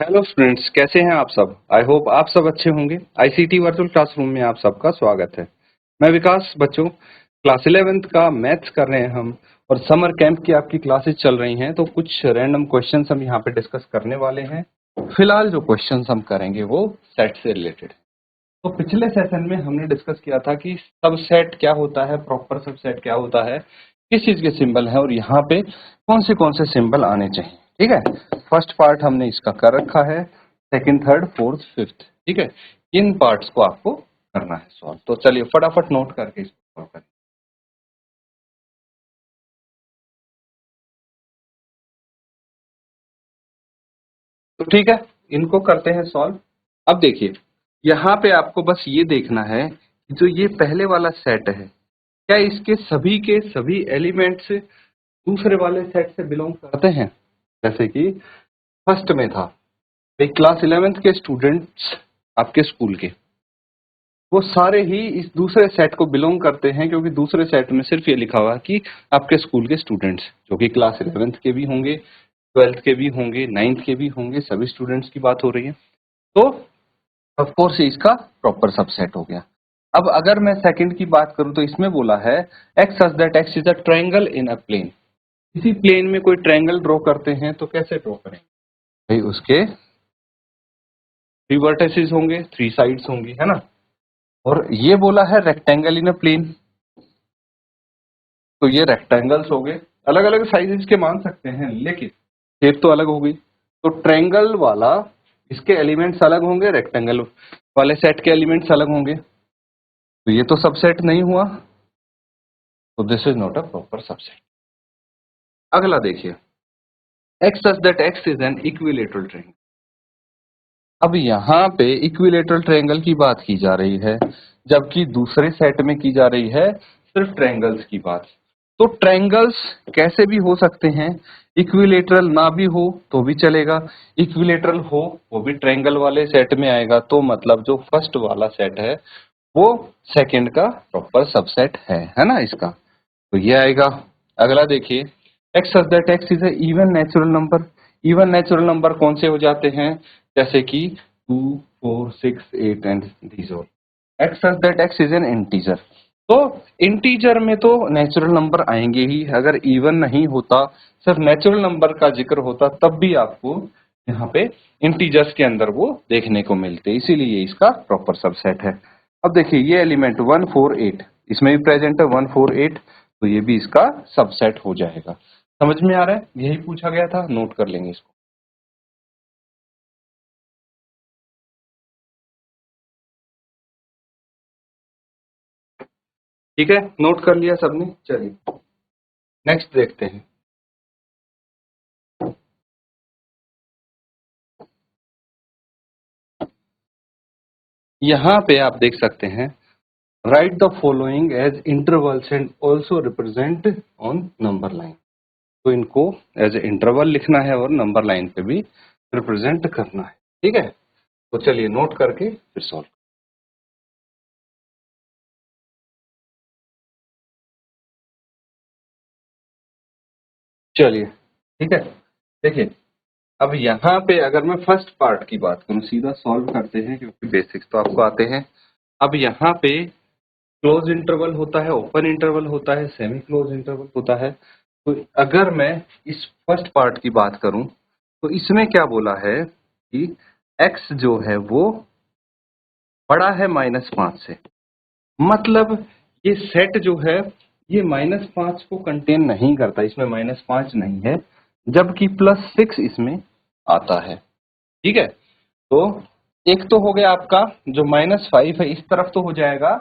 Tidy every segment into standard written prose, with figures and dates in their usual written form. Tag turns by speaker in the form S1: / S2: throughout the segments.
S1: Hello students, कैसे हैं आप सब। आई होप आप सब अच्छे होंगे। आईसीटी वर्चुअल क्लासरूम में आप सबका स्वागत है। मैं विकास। बच्चों, क्लास 11th का मैथ्स कर रहे हैं हम, और समर कैंप की आपकी क्लासेस चल रही हैं, तो कुछ रैंडम क्वेश्चंस हम यहाँ पे डिस्कस करने वाले हैं। फिलहाल जो क्वेश्चंस हम करेंगे वो सेट से रिलेटेड है। तो पिछले सेशन में हमने डिस्कस किया था कि सबसेट क्या होता है, प्रॉपर सबसेट क्या होता है, किस चीज के सिंबल है, और यहाँ पे कौन से सिंबल आने चाहिए। ठीक है, फर्स्ट पार्ट हमने इसका कर रखा है, सेकंड, थर्ड, फोर्थ, फिफ्थ। ठीक है, इन पार्ट्स को आपको करना है सॉल्व। तो चलिए फटाफट नोट करके इसको सॉल्व करें। तो ठीक है, इनको करते हैं सॉल्व। अब देखिए, यहाँ पे आपको बस ये देखना है कि जो ये पहले वाला सेट है, क्या इसके सभी के सभी एलिमेंट्स दूसरे वाले सेट से बिलोंग करते हैं। जैसे कि फर्स्ट में था, एक क्लास 11th के स्टूडेंट्स आपके स्कूल के, वो सारे ही इस दूसरे सेट को बिलोंग करते हैं, क्योंकि दूसरे सेट में सिर्फ ये लिखा हुआ है कि आपके स्कूल के स्टूडेंट्स, जो कि क्लास 11th के भी होंगे, 12th के भी होंगे, 9th के भी होंगे, सभी स्टूडेंट्स की बात हो रही है। तो ऑफ कोर्स इसका प्रॉपर सबसेट हो गया। अब अगर मैं सेकंड की बात करूं, तो इसमें बोला है X such that X is a triangle in a plane. किसी प्लेन में कोई ट्रायंगल ड्रॉ करते हैं तो कैसे ड्रॉ करेंगे भाई, उसके थ्री वर्टिसेस होंगे, थ्री साइड्स होंगी, है ना। और ये बोला है रेक्टेंगल इन अ प्लेन, तो ये रेक्टेंगल्स हो गए। अलग अलग साइजेस के मान सकते हैं, लेकिन शेप तो अलग हो गई। तो ट्रायंगल वाला, इसके एलिमेंट्स अलग होंगे, रेक्टेंगल वाले सेट के एलिमेंट्स अलग होंगे, तो ये तो सबसेट नहीं हुआ। तो this is not a proper subset. अगला देखिए, x such that X is an equilateral triangle. अब यहाँ पे इक्विलेटरल ट्रायंगल की बात की जा रही है, जबकि दूसरे सेट में की जा रही है सिर्फ ट्रायंगल्स की बात। तो ट्रायंगल्स कैसे भी हो सकते हैं, इक्विलेटरल ना भी हो तो भी चलेगा, इक्विलेटरल हो वो भी ट्रायंगल वाले सेट में आएगा। तो मतलब जो फर्स्ट वाला सेट है वो सेकंड का प्रॉपर सबसेट है ना इसका। तो ये आएगा। अगला देखिए, x such that X is a even natural number. Even natural number कौन से हो जाते हैं, जैसे कि 2, 4, 6, 8 and these all. X such that X is an integer. तो इंटीजर में तो नेचुरल नंबर आएंगे ही। अगर इवन नहीं होता, सिर्फ नेचुरल नंबर का जिक्र होता, तब भी आपको यहाँ पे इंटीजर्स के अंदर वो देखने को मिलते, इसीलिए इसका प्रॉपर सबसेट है। अब देखिए, ये एलिमेंट 1, 4, 8 इसमें भी प्रेजेंट है, 1, 4, 8, तो ये भी इसका सबसेट हो जाएगा। समझ में आ रहा है, यही पूछा गया था, नोट कर लेंगे इसको। ठीक है, नोट कर लिया सबने। चलिए नेक्स्ट देखते हैं। यहाँ पे आप देख सकते हैं, write the following as intervals and also represent on number line. तो इनको एज इंटरवल लिखना है और नंबर लाइन पे भी रिप्रेजेंट करना है। ठीक है, तो चलिए नोट करके फिर सॉल्व। चलिए ठीक है, देखिए, अब यहाँ पे अगर मैं फर्स्ट पार्ट की बात करूँ, सीधा सॉल्व करते हैं क्योंकि बेसिक्स तो आपको आते हैं। अब यहाँ पे क्लोज इंटरवल होता है, ओपन इंटरवल होता है, सेमी क्लोज इंटरवल होता है। तो अगर मैं इस फर्स्ट पार्ट की बात करूं, तो इसमें क्या बोला है कि x जो है वो बड़ा है -5 से। मतलब ये सेट जो है, ये -5 को कंटेन नहीं करता, इसमें -5 नहीं है, जबकि +6 इसमें आता है। ठीक है, तो एक तो हो गया आपका, जो -5 है इस तरफ तो हो जाएगा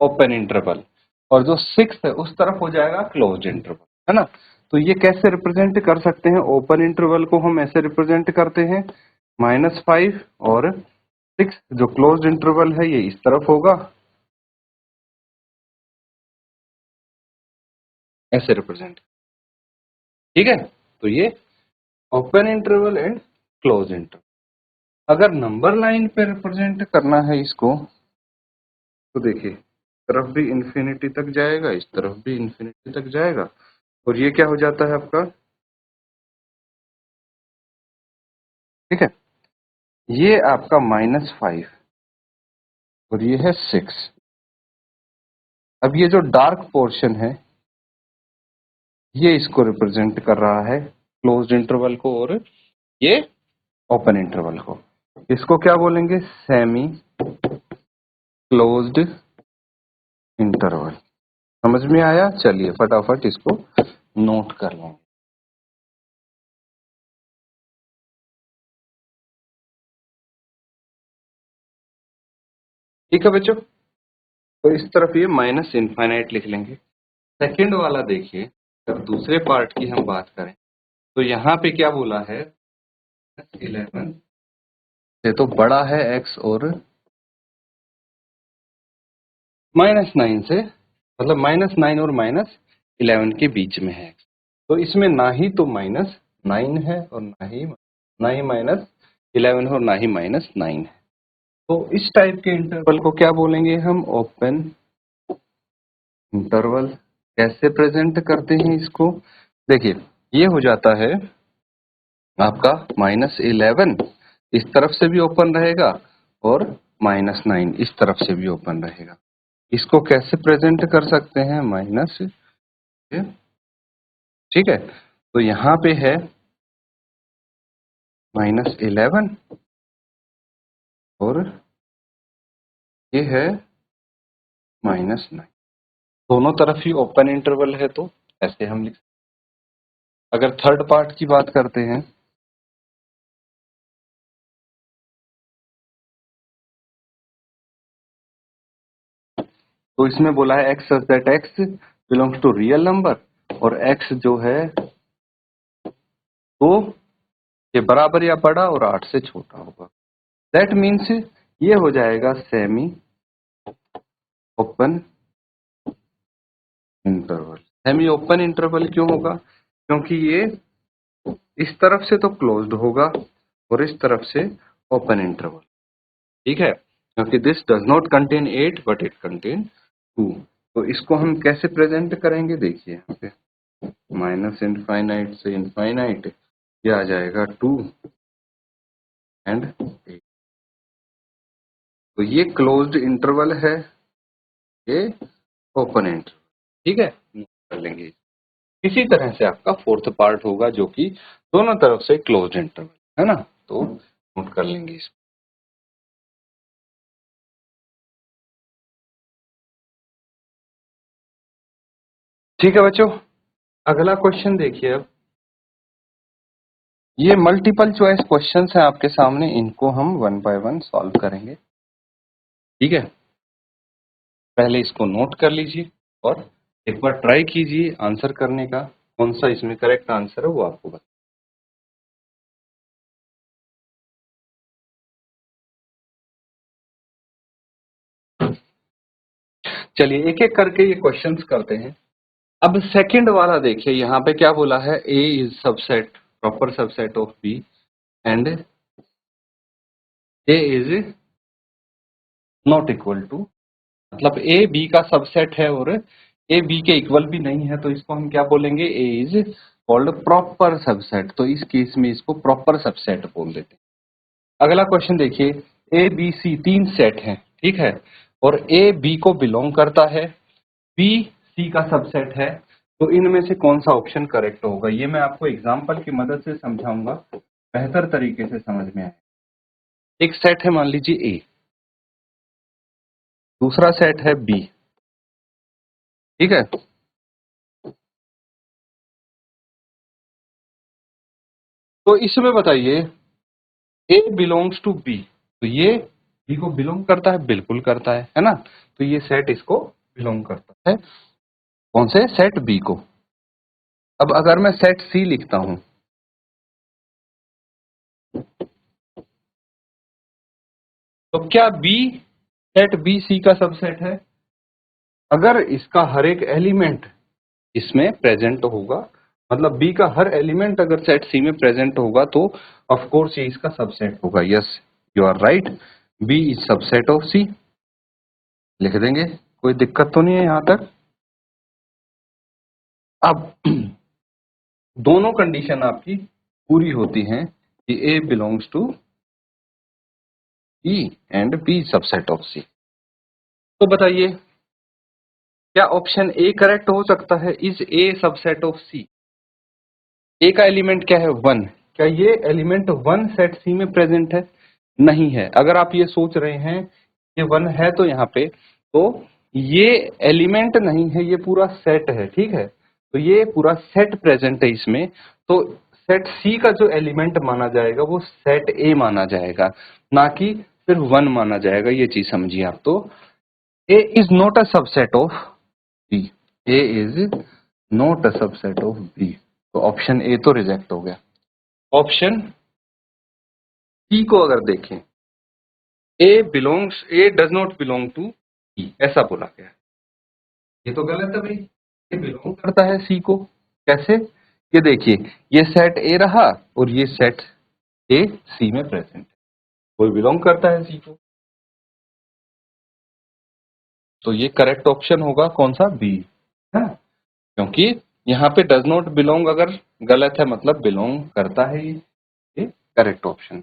S1: ओपन इंटरवल, और जो 6 है उस तरफ हो जाएगा क्लोज इंटरवल, है ना। तो ये कैसे रिप्रेजेंट कर सकते हैं, ओपन इंटरवल को हम ऐसे रिप्रेजेंट करते हैं, -5, और 6 जो क्लोज इंटरवल है ये इस तरफ होगा, ऐसे रिप्रेजेंट। ठीक है, तो ये open interval and close interval. अगर नंबर लाइन पे रिप्रेजेंट करना है इसको, तो देखिए, तरफ भी इंफिनिटी तक जाएगा, इस तरफ भी इंफिनिटी तक जाएगा, और ये क्या हो जाता है आपका। ठीक है, ये आपका -5 और ये है 6। अब ये जो डार्क पोर्शन है ये इसको रिप्रेजेंट कर रहा है, क्लोज्ड इंटरवल को, और ये ओपन इंटरवल को। इसको क्या बोलेंगे? Semi closed interval. समझ में आया? चलिए फटाफट इसको नोट कर लेंगे। ठीक है बच्चों, तो इस तरफ ये माइनस इनफाइनाइट लिख लेंगे। सेकंड वाला देखिए, अगर दूसरे पार्ट की हम बात करें तो यहाँ पे क्या बोला है? 11 से तो बड़ा है x, और -9 से, मतलब -9 और -11 के बीच में है x। तो इसमें ना ही तो -9 है और ना ही -11 और ना ही -9 है। तो इस टाइप के इंटरवल को क्या बोलेंगे हम? Open interval. कैसे प्रेजेंट करते हैं इसको? देखिए, ये हो जाता है आपका -11 इस तरफ से भी ओपन रहेगा और -9 इस तरफ से भी ओपन रहेगा। इसको कैसे प्रेजेंट कर सकते हैं? माइनस, ठीक है। तो यहाँ पे है -11 और ये है -9। दोनों तरफ ही ओपन इंटरवल है, तो ऐसे हम लिख। अगर थर्ड पार्ट की बात करते हैं तो इसमें बोला है x such that x belongs to real number, और x जो है वो ये बराबर या बड़ा और 8 से छोटा होगा। दैट मीन्स ये हो जाएगा semi open interval. Semi open interval क्यों होगा? क्योंकि ये इस तरफ से तो क्लोज्ड होगा और इस तरफ से ओपन इंटरवल, ठीक है। क्योंकि this does not contain 8 but it contain 2। तो इसको हम कैसे प्रेजेंट करेंगे? देखिए यहाँ पे माइनस इनफाइनाइट से इनफाइनाइट, ये आ जाएगा 2 एंड 8। तो ये क्लोज्ड इंटरवल है, ये ओपन इंटरवल, ठीक है। कर लेंगे। इसी तरह से आपका फोर्थ पार्ट होगा जो कि दोनों तरफ से क्लोज्ड इंटरवल है ना, तो नोट कर लेंगे इसको। ठीक है बच्चों, अगला क्वेश्चन देखिए। अब ये मल्टीपल चॉइस क्वेश्चंस हैं आपके सामने, इनको हम वन बाय वन सॉल्व करेंगे, ठीक है। पहले इसको नोट कर लीजिए और एक बार ट्राई कीजिए आंसर करने का। कौन सा इसमें करेक्ट आंसर है वो आपको बता। चलिए एक एक करके ये क्वेश्चंस करते हैं। अब सेकंड वाला देखिए, यहाँ पे क्या बोला है? A is subset, proper subset of B, and A is not equal to, मतलब ए बी का सबसेट है और ए बी के इक्वल भी नहीं है, तो इसको हम क्या बोलेंगे? ए इज कॉल्ड प्रॉपर सबसेट। तो इस केस में इसको प्रॉपर सबसेट बोल देते हैं। अगला क्वेश्चन देखिए, ए बी सी तीन सेट हैं, ठीक है, और ए बी को बिलोंग करता है, बी सी का सबसेट है, तो इनमें से कौन सा ऑप्शन करेक्ट होगा? ये मैं आपको एग्जांपल की मदद से समझाऊंगा, बेहतर तरीके से समझ में आए। एक सेट है मान लीजिए ए, दूसरा सेट है बी, ठीक है। तो इसमें बताइए ए बिलोंग्स टू बी, तो ये बी को बिलोंग करता है? बिल्कुल करता है ना। तो ये सेट इसको बिलोंग करता है, कौन से? सेट बी को। अब अगर मैं सेट सी लिखता हूं तो क्या बी सेट बी सी का सबसेट है? अगर इसका हर एक एलिमेंट इसमें प्रेजेंट होगा, मतलब बी का हर एलिमेंट अगर सेट सी में प्रेजेंट होगा, तो ऑफ कोर्स ये इसका सबसेट होगा। Yes, you are right, B is subset of C. लिख देंगे, कोई दिक्कत तो नहीं है यहां तक। अब दोनों कंडीशन आपकी पूरी होती हैं कि A belongs to E and B subset of C। तो बताइए क्या ऑप्शन ए करेक्ट हो सकता है? इज ए सबसेट ऑफ सी? ए का एलिमेंट क्या है? वन। क्या ये एलिमेंट वन सेट सी में प्रेजेंट है? नहीं है। अगर आप ये सोच रहे हैं कि वन है तो यहाँ पे, तो ये एलिमेंट नहीं है, ये पूरा सेट है, ठीक है। तो ये पूरा सेट प्रेजेंट है इसमें, तो सेट सी का जो एलिमेंट माना जाएगा वो सेट ए माना जाएगा, ना कि सिर्फ वन माना जाएगा। ये चीज समझिए आप। तो A is not a subset of B. A is not a subset of B. तो ऑप्शन ए तो रिजेक्ट हो गया। ऑप्शन सी को अगर देखें, A does not belong to B, ऐसा बोला गया है। ये तो गलत है भाई। ये बिलोंग करता है सी को। कैसे? ये देखिए, ये सेट ए रहा और ये सेट ए सी में प्रेजेंट है, कोई बिलोंग करता है सी को। तो ये करेक्ट ऑप्शन होगा कौन सा? बी, है ना? क्योंकि यहाँ पे डज नॉट बिलोंग अगर गलत है मतलब बिलोंग करता है ये करेक्ट ऑप्शन।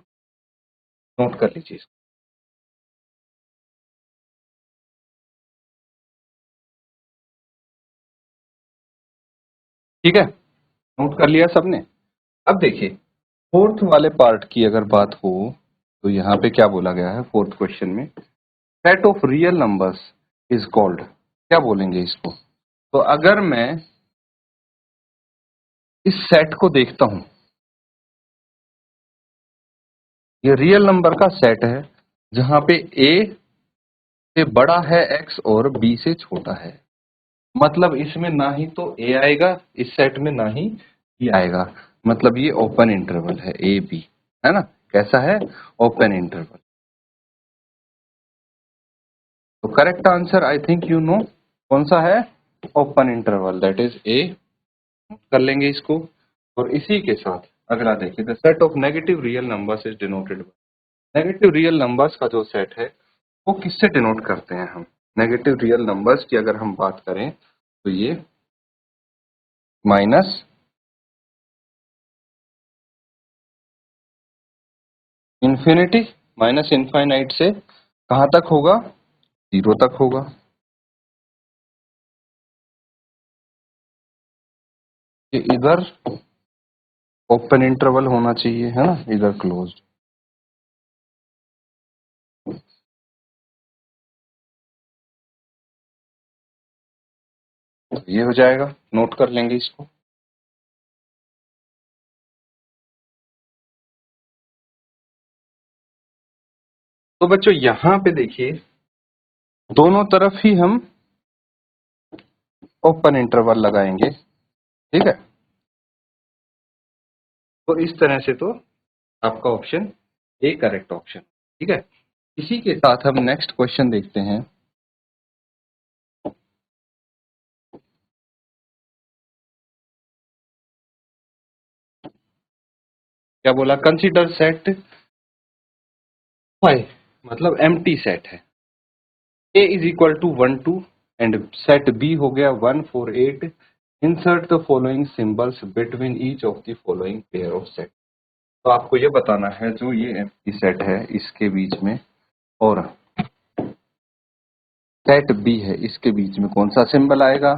S1: नोट कर लीजिए इसको। ठीक है, नोट कर लिया सबने। अब देखिए फोर्थ वाले पार्ट की अगर बात हो तो यहाँ पे क्या बोला गया है फोर्थ क्वेश्चन में? Set of real numbers is called. क्या बोलेंगे इसको? तो अगर मैं इस सेट को देखता हूं, ये रियल नंबर का सेट है जहां पे ए से बड़ा है एक्स और बी से छोटा है। मतलब इसमें ना ही तो ए आएगा इस सेट में, ना ही बी आएगा। मतलब ये ओपन इंटरवल है ए बी, है ना? कैसा है? Open interval. तो correct answer I think you know कौन सा है? Open interval, that is A. कर लेंगे इसको। और इसी के साथ अगला देखिए, the set of negative real numbers is denoted by. Negative real numbers का जो सेट है वो किससे डिनोट करते हैं हम? नेगेटिव रियल नंबर्स की अगर हम बात करें तो ये माइनस इंफिनिटी, माइनस इनफाइनाइट से कहां तक होगा? जीरो तक होगा। ये इधर ओपन इंटरवल होना चाहिए, है ना? इधर क्लोज्ड। तो ये हो जाएगा, नोट कर लेंगे इसको। तो बच्चों यहां पे देखिए दोनों तरफ ही हम ओपन इंटरवल लगाएंगे, ठीक है। तो इस तरह से तो आपका ऑप्शन ए करेक्ट ऑप्शन, ठीक है। इसी के साथ हम नेक्स्ट क्वेश्चन देखते हैं। क्या बोला? कंसीडर सेट फाइव, मतलब एम्प्टी सेट है। A is equal to 1 2 and set B हो गया 1 4 8। Insert the following symbols between each of the following pair of set. तो आपको ये बताना है जो ये एम्प्टी सेट है इसके बीच में और सेट बी है इसके बीच में कौन सा सिंबल आएगा,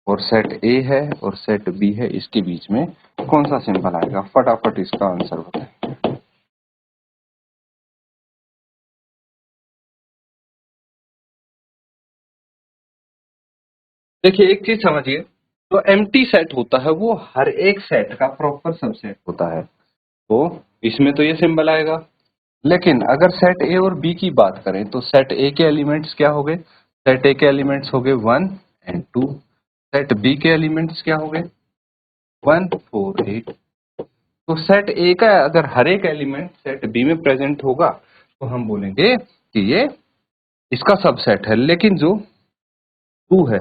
S1: और सेट ए है और सेट बी है इसके बीच में कौन सा सिंबल आएगा? फटाफट इसका आंसर बताएं। देखिए एक चीज समझिए, जो एम्प्टी सेट होता है वो हर एक सेट का प्रॉपर सबसेट होता है। तो इसमें तो ये सिंबल आएगा। लेकिन अगर सेट ए और बी की बात करें तो सेट ए के एलिमेंट्स क्या हो गए? सेट ए के एलिमेंट्स हो गए 1 and 2। सेट बी के एलिमेंट्स क्या हो गए? 1 4 8। तो सेट ए का अगर हर एक एलिमेंट सेट बी में प्रेजेंट होगा तो हम बोलेंगे कि ये इसका सबसेट है। लेकिन जो 2 है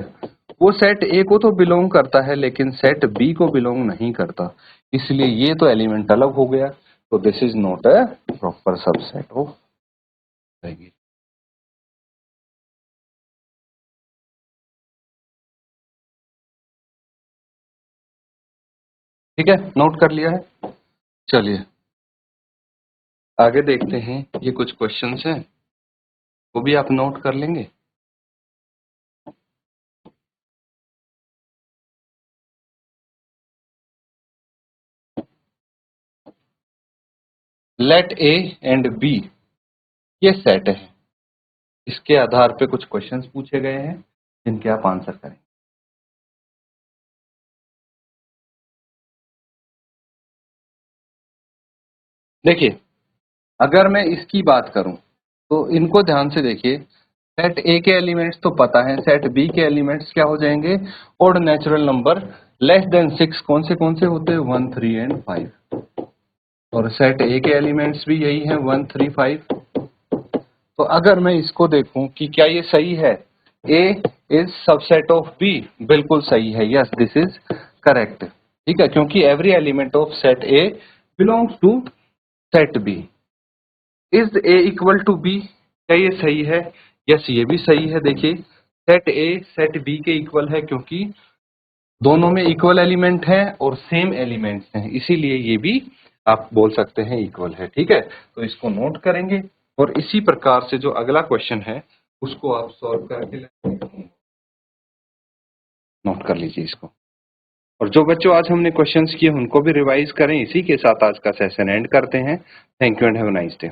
S1: वो सेट ए को तो बिलोंग करता है लेकिन सेट बी को बिलोंग नहीं करता, इसलिए ये तो एलिमेंट अलग हो गया। तो this is not a proper subset of. ठीक है, नोट कर लिया है। चलिए आगे देखते हैं, ये कुछ क्वेश्चंस हैं, वो भी आप नोट कर लेंगे। लेट ए एंड बी ये सेट है, इसके आधार पे कुछ क्वेश्चंस पूछे गए हैं जिनके आप आंसर करें। देखिए, अगर मैं इसकी बात करूं तो इनको ध्यान से देखिए। सेट ए के एलिमेंट्स तो पता है, सेट बी के एलिमेंट्स क्या हो जाएंगे, odd natural number less than 6 कौन से होते हैं, 1 3 एंड 5। और सेट ए के एलिमेंट्स भी यही है, 1 3 5। तो अगर मैं इसको देखूं कि क्या ये सही है, A is subset of B, बिल्कुल सही है, यस दिस इज करेक्ट। ठीक है, क्योंकि every element of set A belongs to set B. Is A equal to B, क्या ये सही है, यस ये भी सही है। देखिए, सेट ए सेट बी के इक्वल है क्योंकि दोनों में इक्वल एलिमेंट हैं और सेम एलिमेंट्स हैं, इसीलिए ये भी आप बोल सकते हैं इक्वल है। ठीक है, तो इसको नोट करेंगे और इसी प्रकार से जो अगला क्वेश्चन है उसको आप सॉल्व करके नोट कर लीजिए इसको। और जो बच्चों आज हमने क्वेश्चंस किए उनको भी रिवाइज करें। इसी के साथ आज का सेशन एंड करते हैं। Thank you and have a nice day.